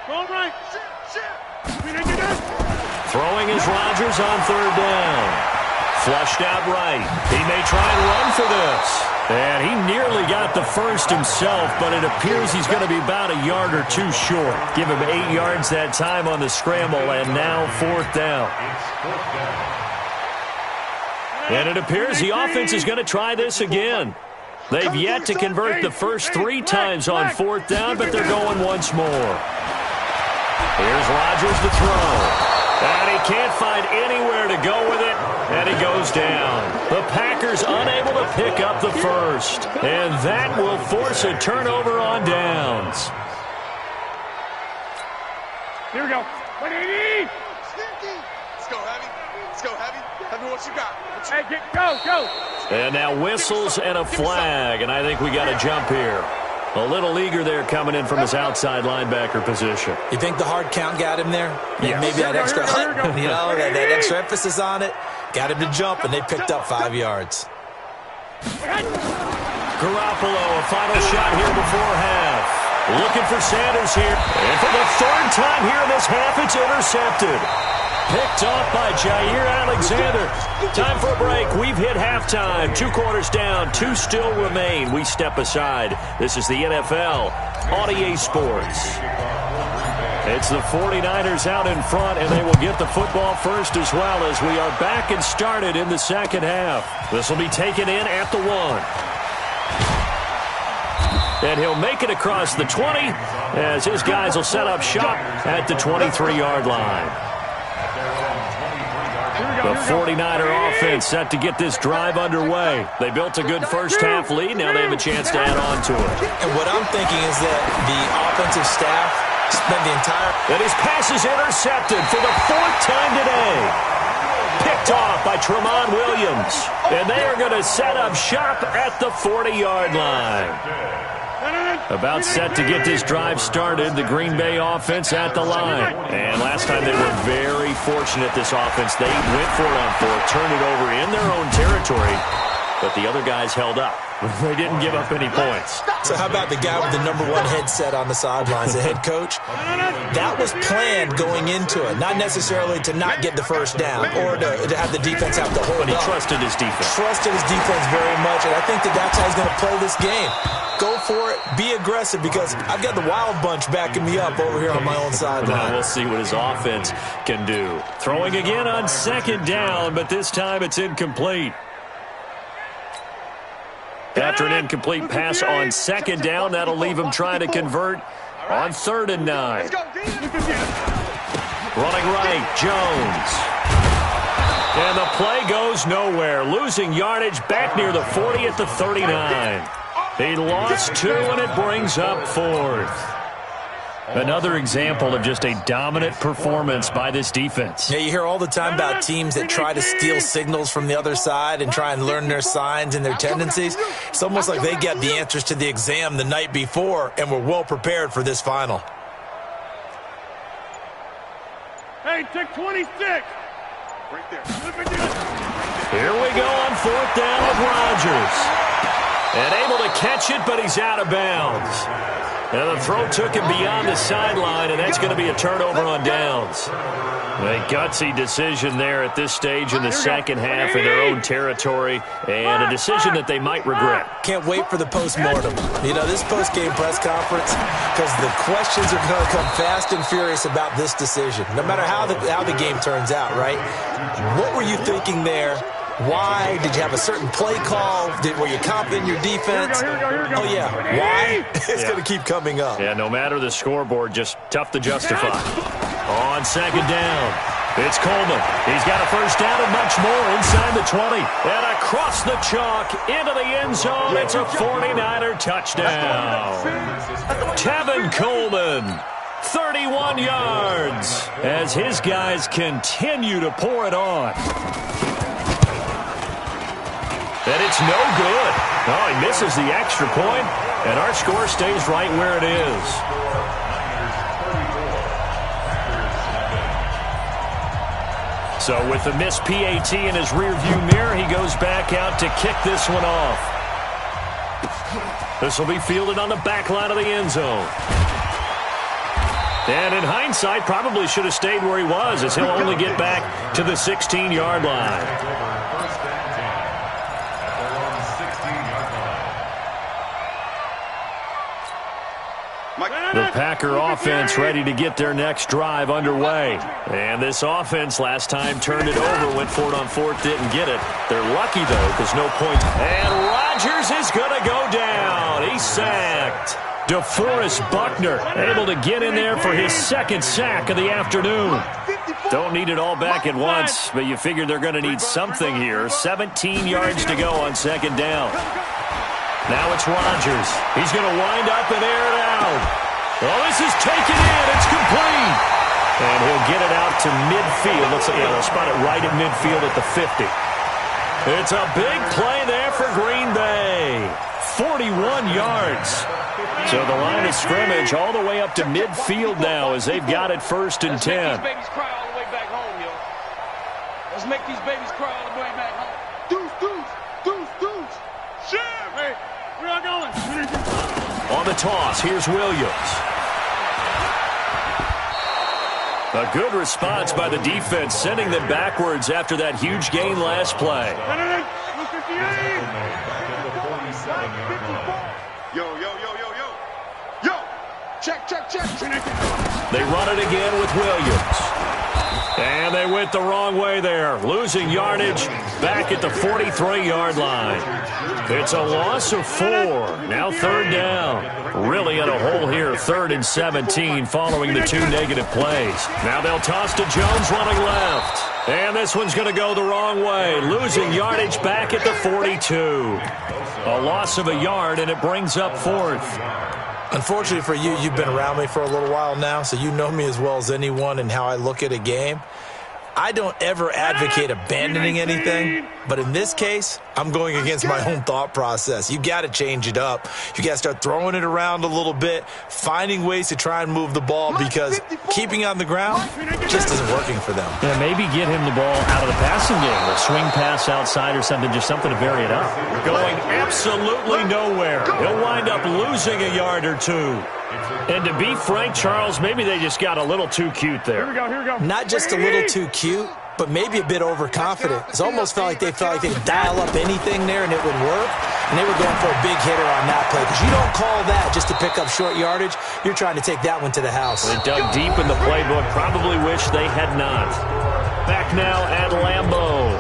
Go right. Throwing is Rodgers on 3rd down. Flushed out right. He may try and run for this. And he nearly got the first himself, but it appears he's going to be about a yard or two short. Give him 8 yards that time on the scramble, and now 4th down. And it appears the offense is going to try this again. They've yet to convert the first 3 times on 4th down, but they're going once more. Here's Rodgers to throw. And he can't find anywhere to go with it, and he goes down. The Packers unable to pick up the first, and that will force a turnover on downs. Here we go. 180. Let's go, Heavy. Let's go, Heavy. Tell me what you got. Hey, go. And now whistles and a flag, and I think we got a jump here. A little eager there coming in from his outside linebacker position. You think the hard count got him there? Yeah. Maybe that extra that extra emphasis on it got him to jump, and they picked up 5 yards. Garoppolo, a final shot here before half. Looking for Sanders here. And for the 3rd time here in this half, it's intercepted. Picked off by Jair Alexander. Time for a break. We've hit halftime. 2 quarters down. 2 still remain. We step aside. This is the NFL on EA Sports. It's the 49ers out in front, and they will get the football first as well as we are back and started in the second half. This will be taken in at the 1. And he'll make it across the 20 as his guys will set up shop at the 23-yard line. The 49er offense set to get this drive underway. They built a good first-half lead. Now they have a chance to add on to it. And what I'm thinking is that the offensive staff spent the entire... And his pass is intercepted for the 4th time today. Picked off by Tramon Williams. And they are going to set up shop at the 40-yard line. About set to get this drive started, the Green Bay offense at the line. And last time they were very fortunate, this offense. They went for it on 4th, turned it over in their own territory, but the other guys held up. They didn't give up any points. So how about the guy with the #1 headset on the sidelines, the head coach? That was planned going into it, not necessarily to not get the first down or to have the defense have to hold But he up. trusted his defense. Trusted his defense very much, and I think that's how he's going to play this game. Go for it. Be aggressive because I've got the wild bunch backing me up over here on my own sideline. We'll see what his offense can do. Throwing again on 2nd down, but this time it's incomplete. After an incomplete pass on 2nd down, that'll leave him trying to convert on 3rd and 9. Running right, Jones. And the play goes nowhere. Losing yardage back near the 40 at the 39. He lost 2, and it brings up 4th. Another example of just a dominant performance by this defense. Yeah, you hear all the time about teams that try to steal signals from the other side and try and learn their signs and their tendencies. It's almost like they get the answers to the exam the night before and were well prepared for this final. Hey, take 26. Right there. Here we go on 4th down with Rodgers. And able to catch it, but he's out of bounds. And the throw took him beyond the sideline, and that's going to be a turnover on downs. A gutsy decision there at this stage in the second half in their own territory, and a decision that they might regret. Can't wait for the post-mortem. You know, this post-game press conference, because the questions are going to come fast and furious about this decision, no matter how the game turns out, right? What were you thinking there Why? Did you have a certain play call? Were you confident in your defense? Here we go. Oh, yeah. Why? It's going to keep coming up. Yeah, no matter the scoreboard, just tough to justify. On second down, it's Coleman. He's got a first down and much more inside the 20. And across the chalk into the end zone. It's a 49er touchdown. Tevin Coleman, 31 yards, as his guys continue to pour it on. And it's no good. Oh, he misses the extra point, and our score stays right where it is. So with the missed PAT in his rearview mirror, he goes back out to kick this one off. This will be fielded on the back line of the end zone. And in hindsight, probably should have stayed where he was, as he'll only get back to the 16-yard line. The Packer offense ready to get their next drive underway. And this offense last time turned it over, went for it on fourth, didn't get it. They're lucky, though, because no points. And Rodgers is going to go down. He's sacked. DeForest Buckner able to get in there for his second sack of the afternoon. Don't need it all back at once, but you figure they're going to need something here. 17 yards to go on second down. Now it's Rodgers. He's going to wind up and air it out. Oh, this is taken in. It's complete. And he'll get it out to midfield. Looks like they'll spot it right at midfield at the 50. It's a big play there for Green Bay. 41 yards. So the line of scrimmage all the way up to midfield now as they've got it first and 10. Let's make these babies cry all the way back home, yo. Let's make these babies cry all the way back home. Deuce. Shit. Hey, we're not going. On the toss, here's Williams. A good response by the defense, sending them backwards after that huge gain last play. Yo. Check. They run it again with Williams. And they went the wrong way there, losing yardage back at the 43-yard line. It's a loss of 4. Now third down. Really in a hole here, 3rd and 17 following the 2 negative plays. Now they'll toss to Jones running left. And this one's going to go the wrong way, losing yardage back at the 42. A loss of a yard, and it brings up 4th. Unfortunately for you, you've been around me for a little while now, so you know me as well as anyone and how I look at a game. I don't ever advocate abandoning anything, but in this case, I'm going against my own thought process. You got to change it up. You got to start throwing it around a little bit, finding ways to try and move the ball, because keeping on the ground just isn't working for them. Yeah, maybe get him the ball out of the passing game, a swing pass outside or something, just something to vary it up. Going absolutely nowhere. He'll wind up losing a yard or 2. And to be frank, Charles, maybe they just got a little too cute there. Here we go. Not just a little too cute, but maybe a bit overconfident. It almost felt like they could dial up anything there and it would work. And they were going for a big hitter on that play, because you don't call that just to pick up short yardage. You're trying to take that one to the house. They dug deep in the playbook. Probably wish they had not. Back now at Lambeau.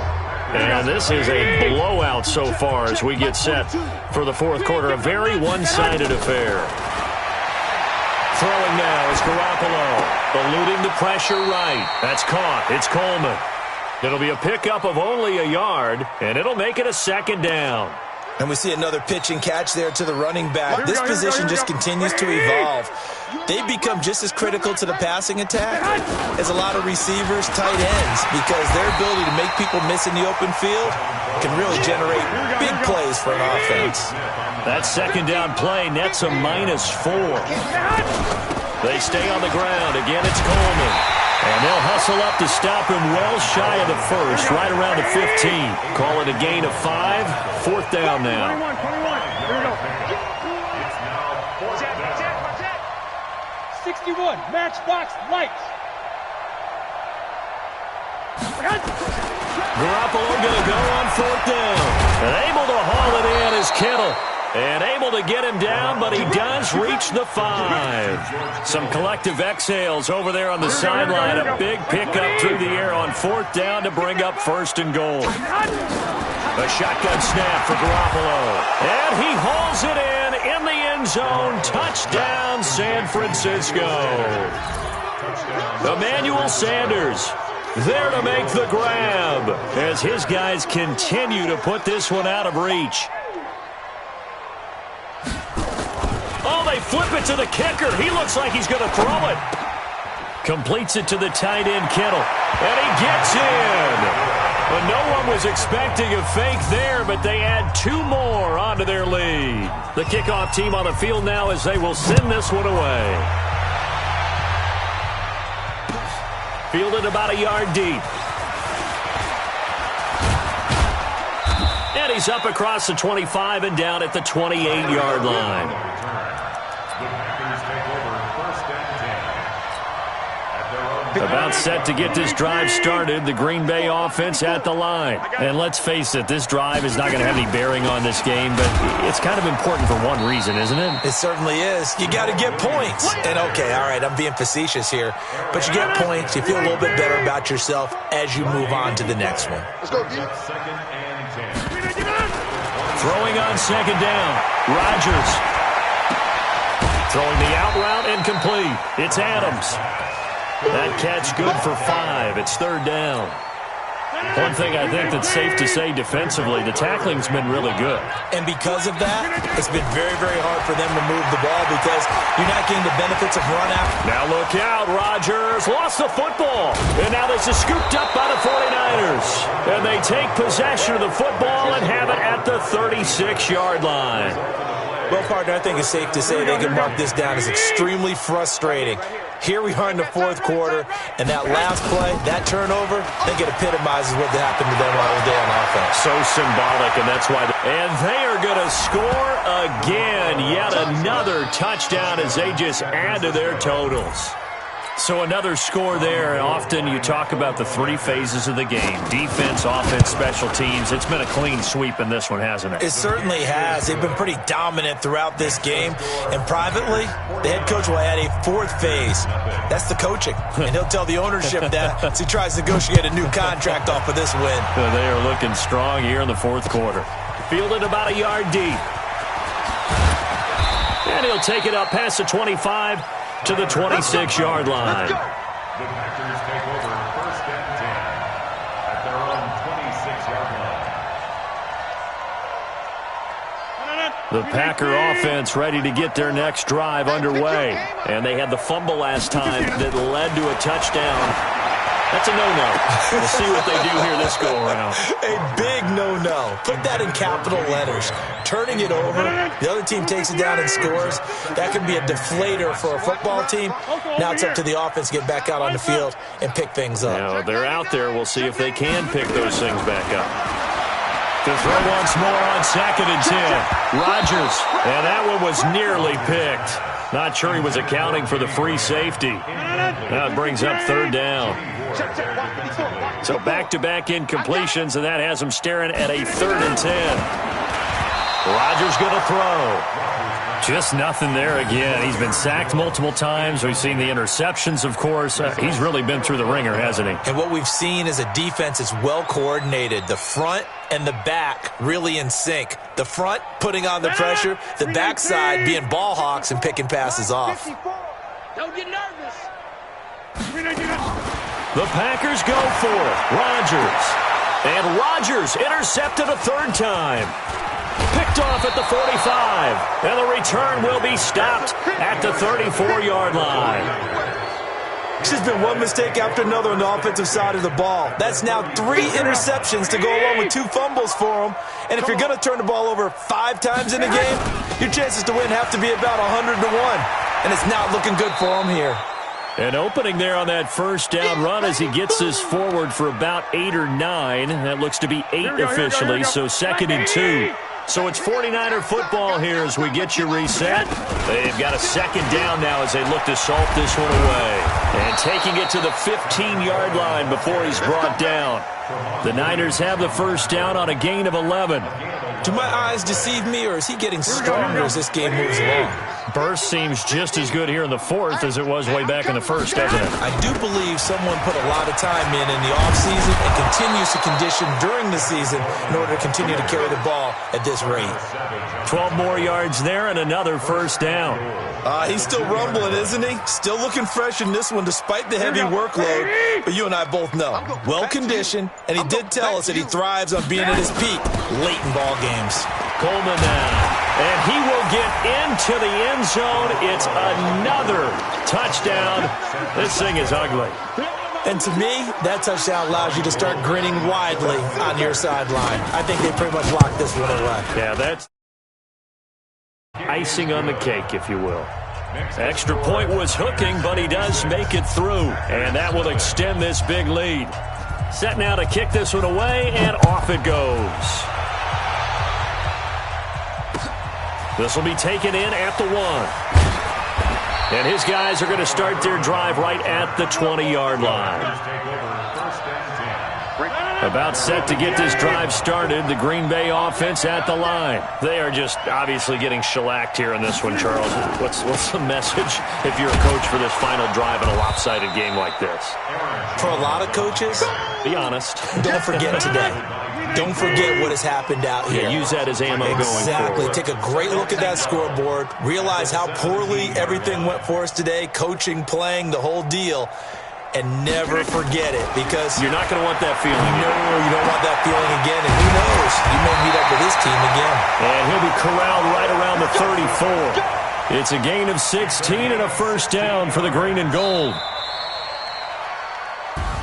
And this is a blowout so far as we get set for the fourth quarter. A very one-sided affair. Throwing now is Garoppolo, eluding the pressure right. That's caught. It's Coleman. It'll be a pickup of only a yard, and it'll make it a second down. And we see another pitch and catch there to the running back. This position just continues to evolve. They become just as critical to the passing attack as a lot of receivers, tight ends, because their ability to make people miss in the open field can really generate big plays for an offense. That second down play nets a -4. They stay on the ground. Again, it's Coleman. And they'll hustle up to stop him well shy of the first, right around the 15. Call it a gain of 5. 4th down now. 21. Here we go. 61, matchbox lights. Garoppolo going to go on 4th down. And able to haul it in is Kittle. And able to get him down, but he does reach the 5. Some collective exhales over there on the sideline. A big pickup through the air on 4th down to bring up 1st and goal. A shotgun snap for Garoppolo. And he hauls it in the end zone. Touchdown, San Francisco. Emmanuel Sanders there to make the grab as his guys continue to put this one out of reach. Oh, they flip it to the kicker. He looks like he's going to throw it. Completes it to the tight end, Kittle. And he gets in. But no one was expecting a fake there, but they add 2 more onto their lead. The kickoff team on the field now as they will send this one away. Fielded about a yard deep. And he's up across the 25 and down at the 28-yard line. About set to get this drive started. The Green Bay offense at the line. And let's face it, this drive is not going to have any bearing on this game, but it's kind of important for one reason, isn't it? It certainly is. You got to get points. And okay, all right, I'm being facetious here, but you get points. You feel a little bit better about yourself as you move on to the next one. Let's go, D. Throwing on 2nd down. Rodgers. Throwing the out route incomplete. It's Adams. That catch good for 5. It's 3rd down. One thing I think that's safe to say defensively, the tackling's been really good. And because of that, it's been very, very hard for them to move the ball because you're not getting the benefits of run out. Now look out, Rodgers lost the football. And now this is scooped up by the 49ers. And they take possession of the football and have it at the 36-yard line. Well, partner, I think it's safe to say they can mark this down as extremely frustrating. Here we are in the 4th quarter, and that last play, that turnover, I think it epitomizes what happened to them all day on offense. So symbolic, and that's why. And they are going to score again. Yet another touchdown as they just add to their totals. So another score there, and often you talk about the 3 phases of the game. Defense, offense, special teams. It's been a clean sweep in this one, hasn't it? It certainly has. They've been pretty dominant throughout this game. And privately, the head coach will add a 4th phase. That's the coaching. And he'll tell the ownership that as he tries to negotiate a new contract off of this win. They are looking strong here in the 4th quarter. Fielded about a yard deep. And he'll take it up past the 25 to the 26-yard line. The Packers take over 1st and 10 at their own 26-yard line. The Packer offense ready to get their next drive underway. And they had the fumble last time that led to a touchdown. That's a no-no. We'll see what they do here this go-around. A big no-no. Put that in capital letters. Turning it over, the other team takes it down and scores. That can be a deflator for a football team. Now it's up to the offense to get back out on the field and pick things up. Now, they're out there. We'll see if they can pick those things back up. To throw once more on 2nd and 10. Rodgers. And that one was nearly picked. Not sure he was accounting for the free safety. Now it brings up 3rd down. So back-to-back incompletions, and that has him staring at a 3rd and 10. Rodgers going to throw. Just nothing there again. He's been sacked multiple times. We've seen the interceptions, of course. He's really been through the ringer, hasn't he? And what we've seen is a defense that's well-coordinated. The front and the back really in sync. The front putting on the pressure, the backside being ball hawks and picking passes off. Don't get nervous. The Packers go for it. Rodgers. And Rodgers intercepted a 3rd time. Picked off at the 45. And the return will be stopped at the 34-yard line. It's just been one mistake after another on the offensive side of the ball. That's now 3 interceptions to go along with 2 fumbles for them. And if you're going to turn the ball over 5 times in a game, your chances to win have to be about 100 to 1. And it's not looking good for them here. An opening there on that 1st down run as he gets this forward for about 8 or 9. That looks to be 8 officially, so 2nd and 2. So it's 49er football here as we get you reset. They've got a 2nd down now as they look to salt this one away. And taking it to the 15-yard line before he's brought down. The Niners have the 1st down on a gain of 11. Do my eyes deceive me, or is he getting stronger as this game moves along? Burst seems just as good here in the fourth as it was way back in the first, doesn't it? I do believe someone put a lot of time in the offseason and continues to condition during the season in order to continue to carry the ball at this rate. 12 more yards there and another first down. He's still rumbling, isn't he? Still looking fresh in this one despite the heavy workload. But you and I both know, well-conditioned, and he did tell us that he thrives on being at his peak late in ball games. Coleman now. And he will get into the end zone. It's another touchdown. This thing is ugly. And to me, that touchdown allows you to start grinning widely on your sideline. I think they pretty much locked this one away. Yeah, that's icing on the cake, if you will. Extra point was hooking, but he does make it through. And that will extend this big lead. Set now to kick this one away, and off it goes. This will be taken in at the 1. And his guys are going to start their drive right at the 20-yard line. About set to get this drive started, the Green Bay offense at the line. They are just obviously getting shellacked here in this one, Charles. What's the message if you're a coach for this final drive in a lopsided game like this? For a lot of coaches, be honest. Don't forget today. Don't forget what has happened out here. Yeah, use that as ammo going forward. Exactly. Take a great look at that scoreboard. Realize how poorly everything went for us today. Coaching, playing, the whole deal. And never forget it, because you're not going to want that feeling. No, you don't want that feeling again. And who knows? You may meet up with this team again. And he'll be corralled right around the 34. It's a gain of 16 and a first down for the green and gold.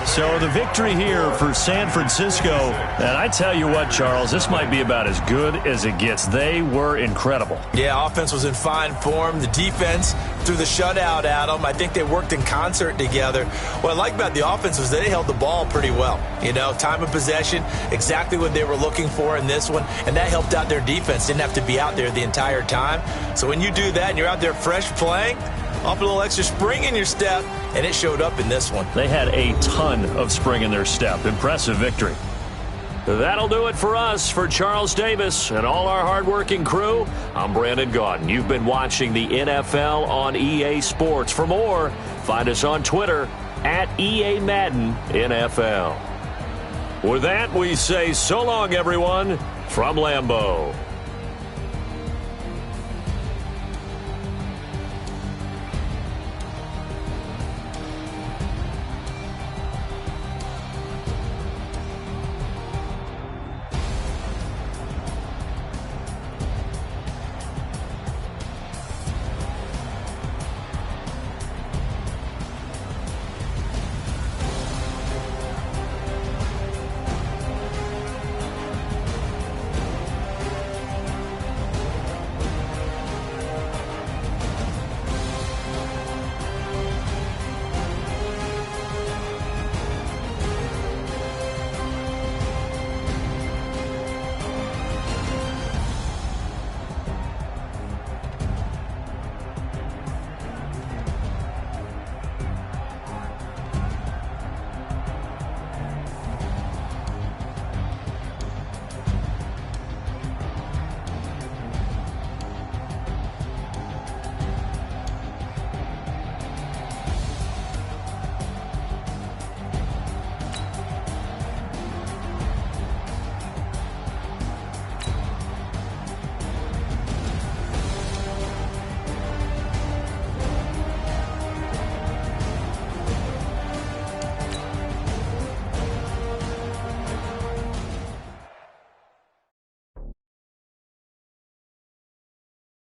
So the victory here for San Francisco. And I tell you what, Charles, this might be about as good as it gets. They were incredible. Yeah, offense was in fine form. The defense threw the shutout at them. I think they worked in concert together. What I like about the offense was they held the ball pretty well. You know, time of possession, exactly what they were looking for in this one. And that helped out their defense. Didn't have to be out there the entire time. So when you do that and you're out there fresh playing, up a little extra spring in your step, and it showed up in this one. They had a ton of spring in their step. Impressive victory. That'll do it for us. For Charles Davis and all our hardworking crew, I'm Brandon Gaudin. You've been watching the NFL on EA Sports. For more, find us on Twitter at EA Madden NFL. With that, we say so long, everyone, from Lambeau.